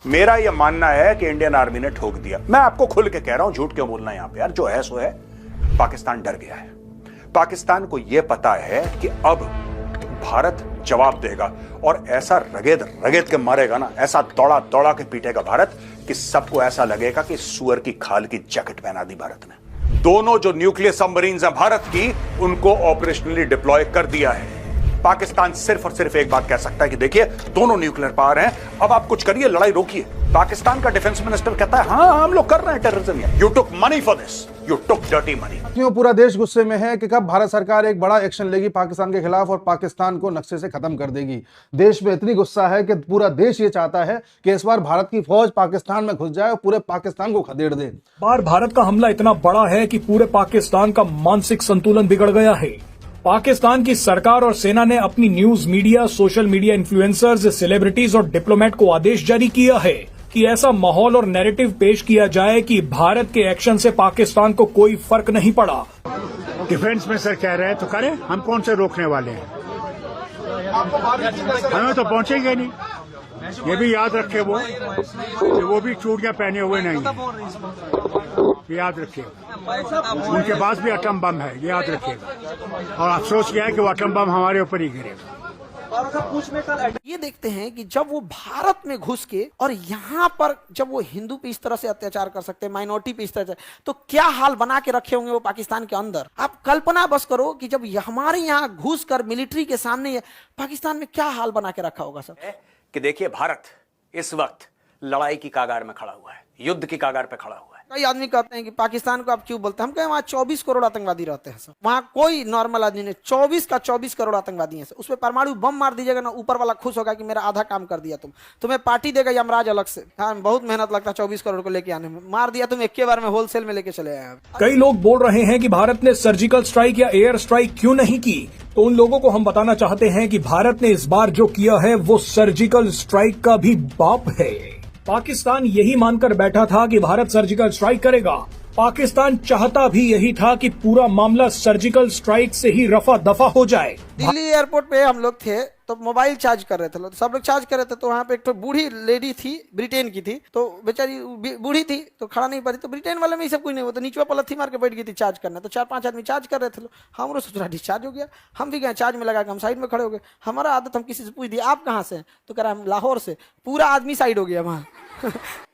मेरा यह मानना है कि इंडियन आर्मी ने ठोक दिया। मैं आपको खुल के कह रहा हूं, झूठ क्यों बोलना यहां पे यार, जो है सो है। पाकिस्तान डर गया है। पाकिस्तान को यह पता है कि अब भारत जवाब देगा और ऐसा रगेद रगेद के मारेगा ना, ऐसा दौड़ा दौड़ा के पीटेगा भारत कि सबको ऐसा लगेगा कि सुअर की खाल की जैकेट पहना दी भारत ने। दोनों जो न्यूक्लियर सबमरीन्स हैं भारत की, उनको ऑपरेशनली डिप्लॉय कर दिया है। पाकिस्तान सिर्फ और सिर्फ एक बात कह सकता है कि देखिए दोनों न्यूक्लियर पावर हैं, अब आप कुछ करिए, लड़ाई रोकिए। पाकिस्तान का डिफेंस मिनिस्टर कहता है हाँ हम लोग कर रहे हैं terrorism. You took money for this, you took dirty money. क्यों पूरा देश गुस्से में है कि कब भारत सरकार एक बड़ा एक्शन लेगी पाकिस्तान के खिलाफ और पाकिस्तान को नक्शे से खत्म कर देगी। देश में इतनी गुस्सा है कि पूरा देश ये चाहता है कि इस बार भारत की फौज पाकिस्तान में घुस जाए और पूरे पाकिस्तान को खदेड़ दे। बार भारत का हमला इतना बड़ा है कि पूरे पाकिस्तान का मानसिक संतुलन बिगड़ गया है। पाकिस्तान की सरकार और सेना ने अपनी news media, social media influencers, celebrities और डिप्लोमेट को आदेश जारी किया है कि ऐसा माहौल और नैरेटिव पेश किया जाए कि भारत के एक्शन से पाकिस्तान को कोई फर्क नहीं पड़ा। डिफेंस में सर कह रहे हैं तो करें, हम कौन से रोकने वाले हैं, हमें तो पहुंचेंगे नहीं। ये भी याद रखे वो भी चूड़ियां पहने हुए नहीं है, ये याद रखिए। उनके पास भी एटम बम है, ये याद रखिएगा। और अफसोस किया है कि वो एटम बम हमारे ऊपर ही गिरेगा। ये देखते हैं कि जब वो भारत में घुस के और यहाँ पर जब वो हिंदू पे इस तरह से अत्याचार कर सकते हैं, माइनॉरिटी पे इस तरह से, तो क्या हाल बना के रखे होंगे वो पाकिस्तान के अंदर। आप कल्पना बस करो कि जब हमारे यहाँ घुस कर मिलिट्री के सामने पाकिस्तान में क्या हाल बना के रखा होगा सर। कि देखिए भारत इस वक्त लड़ाई की कागार में खड़ा हुआ है, युद्ध की कागार पे खड़ा हुआ है। कई आदमी कहते हैं कि पाकिस्तान को आप क्यों बोलते हैं, हम कहें वहाँ 24 करोड़ आतंकवादी रहते हैं सर। वहाँ कोई नॉर्मल आदमी नहीं, 24 का 24 करोड़ आतंकवादी हैं सर। उसमें परमाणु बम मार दीजिएगा ना, ऊपर वाला खुश होगा कि मेरा आधा काम कर दिया, तुम्हें पार्टी देगा यमराज अलग से। हाँ बहुत मेहनत लगता है 24 करोड़ को लेके आने में, मार दिया तुम एक बार में, होलसेल में लेके चले आए। कई लोग बोल रहे हैं कि भारत ने सर्जिकल स्ट्राइक या एयर स्ट्राइक क्यों नहीं की, तो उन लोगों को हम बताना चाहते हैं कि भारत ने इस बार जो किया है वो सर्जिकल स्ट्राइक का भी बाप है। पाकिस्तान यही मानकर बैठा था कि भारत सर्जिकल स्ट्राइक करेगा। पाकिस्तान चाहता भी यही था कि पूरा मामला सर्जिकल स्ट्राइक से ही रफा दफा हो जाए। दिल्ली एयरपोर्ट पे हम लोग थे तो मोबाइल चार्ज कर रहे थे, तो सब लोग चार्ज कर रहे थे। तो वहाँ पे एक तो बूढ़ी लेडी थी, ब्रिटेन की थी, तो बेचारी बूढ़ी थी तो खड़ा नहीं पाती। तो ब्रिटेन वाले में ही सब कुछ नहीं, वो तो नीचे पलथी मार के बैठ गई थी चार्ज करना। तो 4-5 आदमी चार्ज कर रहे थे, हमारा सोचा डिस्चार्ज हो गया, हम भी गए चार्ज में लगा के हम साइड में खड़े हो गए। हमारा आदत, हम किसी से पूछ दिया आप कहाँ से, तो कह रहा हम लाहौर से। पूरा आदमी साइड हो गया वहाँ।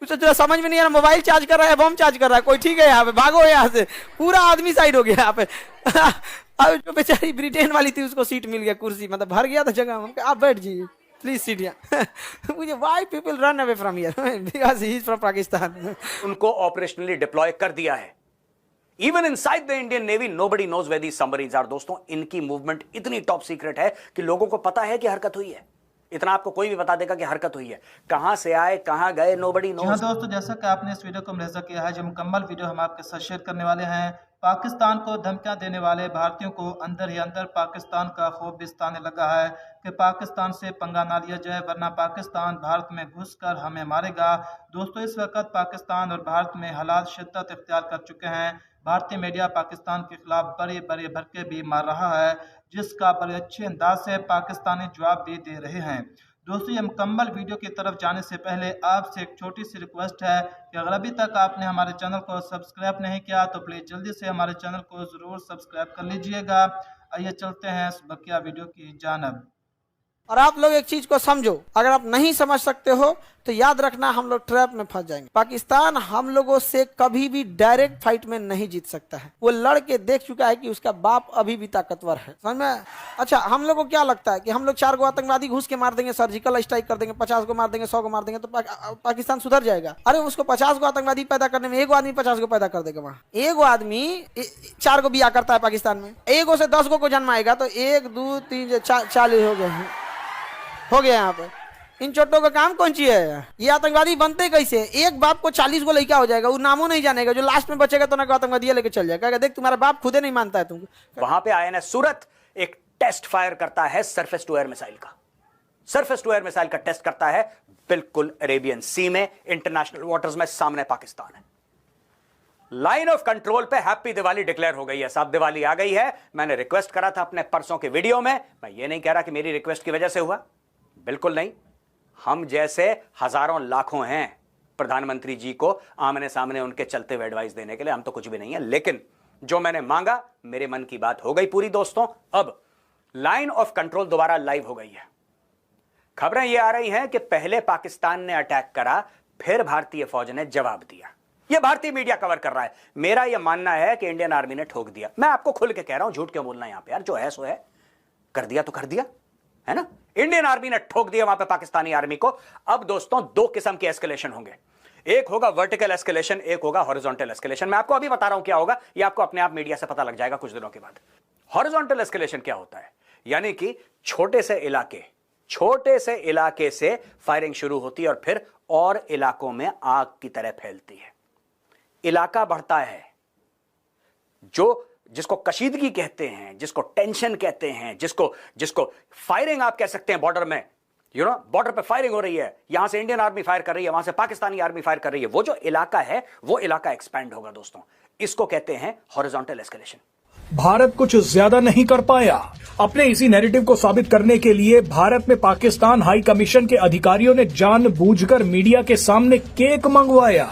जो समझ में नहीं आ रहा, मोबाइल चार्ज कर रहा है, बम चार्ज कर रहा है, कोई ठीक है यहाँ पे, भागो यहाँ से। पूरा आदमी साइड हो गया यहाँ पे। अब जो बेचारी ब्रिटेन वाली थी उसको सीट मिल गया, कुर्सी मतलब भर गया था जगह। हम आप बैठ जाइए प्लीज सीट यहाँ। मुझे why people run away from here because he is from Pakistan. उनको ऑपरेशनली डिप्लॉय कर दिया है। Even inside the Indian navy nobody knows where these submarines are. दोस्तों इनकी मूवमेंट इतनी टॉप सीक्रेट है कि लोगों को पता है कि हरकत हुई है। इतना आपको कोई भी बता देगा कि हरकत हुई है, कहां से आए कहां गए नोबडी नोज। हाँ दोस्तों, जैसा कि आपने इस वीडियो को मुलाहिजा किया है, जो मुकम्मल वीडियो हम आपके साथ शेयर करने वाले हैं। पाकिस्तान को धमकियां देने वाले भारतीयों को अंदर ही अंदर पाकिस्तान का खौफ भी सताने लगा है कि पाकिस्तान से पंगा ना लिया जाए वरना पाकिस्तान भारत में घुसकर हमें मारेगा। दोस्तों इस वक्त पाकिस्तान और भारत में हालात शिद्दत इख्तियार कर चुके हैं। भारतीय मीडिया पाकिस्तान के खिलाफ बड़े बड़े भड़के भी मार रहा है, जिसका बड़े अच्छे अंदाज से पाकिस्तानी जवाब भी दे रहे हैं। दोस्तों ये मुकम्मल वीडियो की तरफ जाने से पहले आपसे एक छोटी सी रिक्वेस्ट है कि अगर अभी तक आपने हमारे चैनल को सब्सक्राइब नहीं किया तो प्लीज़ जल्दी से हमारे चैनल को ज़रूर सब्सक्राइब कर लीजिएगा। आइए चलते हैं इस बकिया वीडियो की जानब। और आप लोग एक चीज को समझो, अगर आप नहीं समझ सकते हो तो याद रखना हम लोग ट्रैप में फंस जाएंगे। पाकिस्तान हम लोगों से कभी भी डायरेक्ट फाइट में नहीं जीत सकता है। वो लड़ के देख चुका है कि उसका बाप अभी भी ताकतवर है, समझ में। अच्छा हम लोग को क्या लगता है कि हम लोग 4 गो आतंकवादी घुस के मार देंगे, सर्जिकल स्ट्राइक कर देंगे, 50 को मार देंगे, 100 को मार देंगे तो पाकिस्तान सुधर जाएगा। अरे उसको 50 गो आतंकवादी पैदा करने में एगो आदमी 50 को पैदा कर देगा। वहाँ एगो आदमी 4 को बिया करता है पाकिस्तान में, एगो से 10 को जन्माएगा तो 1 2 3 40 हो गए हैं, हो गया। यहाँ पे इन छोटों का काम कौन सी है, ये आतंकवादी बनते कैसे। एक बाप को 40 को लड़का हो जाएगा, वो नामो नहीं जानेगा, जो लास्ट में बचेगा तो ना आतंकवादी लेके चल जाएगा, देख तुम्हारा बाप खुदे नहीं मानता है तुमको। वहां पे INS सूरत एक टेस्ट फायर करता है सरफेस टू एयर मिसाइल का। सरफेस टू एयर मिसाइल का टेस्ट करता है बिल्कुल अरेबियन सी में, इंटरनेशनल वाटर्स में, सामने पाकिस्तान है। लाइन ऑफ कंट्रोल पे हैप्पी दिवाली डिक्लेयर हो गई है साहब, दिवाली आ गई है। मैंने रिक्वेस्ट करा था अपने परसों के वीडियो में, मैं ये नहीं कह रहा कि मेरी रिक्वेस्ट की वजह से हुआ, बिल्कुल नहीं। हम जैसे हजारों लाखों हैं प्रधानमंत्री जी को आमने सामने उनके चलते हुए एडवाइस देने के लिए, हम तो कुछ भी नहीं है। लेकिन जो मैंने मांगा, मेरे मन की बात हो गई पूरी दोस्तों। अब लाइन ऑफ कंट्रोल दोबारा लाइव हो गई है। खबरें यह आ रही हैं कि पहले पाकिस्तान ने अटैक करा, फिर भारतीय फौज ने जवाब दिया। यह भारतीय मीडिया कवर कर रहा है। मेरा यह मानना है कि इंडियन आर्मी ने ठोक दिया। मैं आपको खुल के कह रहा हूं, झूठ क्यों बोलना यहां पे यार, जो है सो है, कर दिया तो कर दिया, है ना। इंडियन आर्मी ने ठोक दिया वहां पे पाकिस्तानी आर्मी को। अब दोस्तों दो किस्म के एस्केलेशन होंगे, एक होगा वर्टिकल एस्केलेशन, एक होगा हॉरिजॉन्टल एस्केलेशन। मैं आपको अभी बता रहा हूं क्या होगा, यह आपको अपने आप मीडिया से पता लग जाएगा कुछ दिनों के बाद। हॉरिजॉन्टल एस्केलेशन क्या होता है, यानी कि छोटे से इलाके से फायरिंग शुरू होती है और फिर और इलाकों में आग की तरह फैलती है। इलाका बढ़ता है, जिसको कशीदगी कहते हैं, जिसको टेंशन कहते हैं, जिसको फायरिंग आप कह सकते हैं बॉर्डर में, बॉर्डर पे फायरिंग हो रही है, यहां से इंडियन आर्मी फायर कर रही है, वहां से पाकिस्तानी आर्मी फायर कर रही है, वो जो इलाका है वो इलाका एक्सपैंड होगा दोस्तों। इसको कहते हैं हॉरिजॉन्टल एस्केलेशन। भारत कुछ ज्यादा नहीं कर पाया। अपने इसी नैरेटिव को साबित करने के लिए भारत में पाकिस्तान हाई कमीशन के अधिकारियों ने जानबूझकर मीडिया के सामने केक मंगवाया।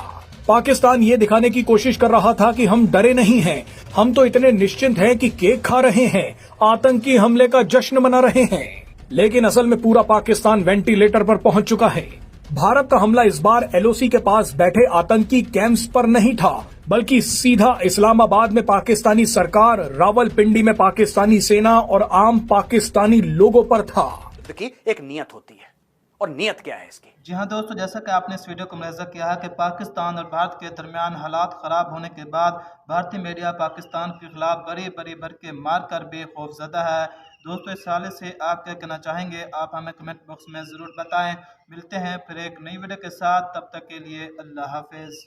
पाकिस्तान ये दिखाने की कोशिश कर रहा था कि हम डरे नहीं हैं, हम तो इतने निश्चिंत हैं कि केक खा रहे हैं, आतंकी हमले का जश्न मना रहे हैं। लेकिन असल में पूरा पाकिस्तान वेंटिलेटर पर पहुंच चुका है। भारत का हमला इस बार एलओसी के पास बैठे आतंकी कैंप्स पर नहीं था, बल्कि सीधा इस्लामाबाद में पाकिस्तानी सरकार, रावलपिंडी में पाकिस्तानी सेना और आम पाकिस्तानी लोगों पर था। की एक नियत होती है, और नियत क्या है इसकी? जी हाँ दोस्तों, जैसा कि आपने इस वीडियो को मुलाहिजा किया है कि पाकिस्तान और भारत के दरमियान हालात खराब होने के बाद भारतीय मीडिया पाकिस्तान के खिलाफ बड़ी भर के मार कर बेखौफज़दा है। दोस्तों, इस हवाले से आप क्या कहना चाहेंगे, आप हमें कमेंट बॉक्स में ज़रूर बताएं। मिलते हैं फिर एक नई वीडियो के साथ, तब तक के लिए अल्लाह हाफिज़।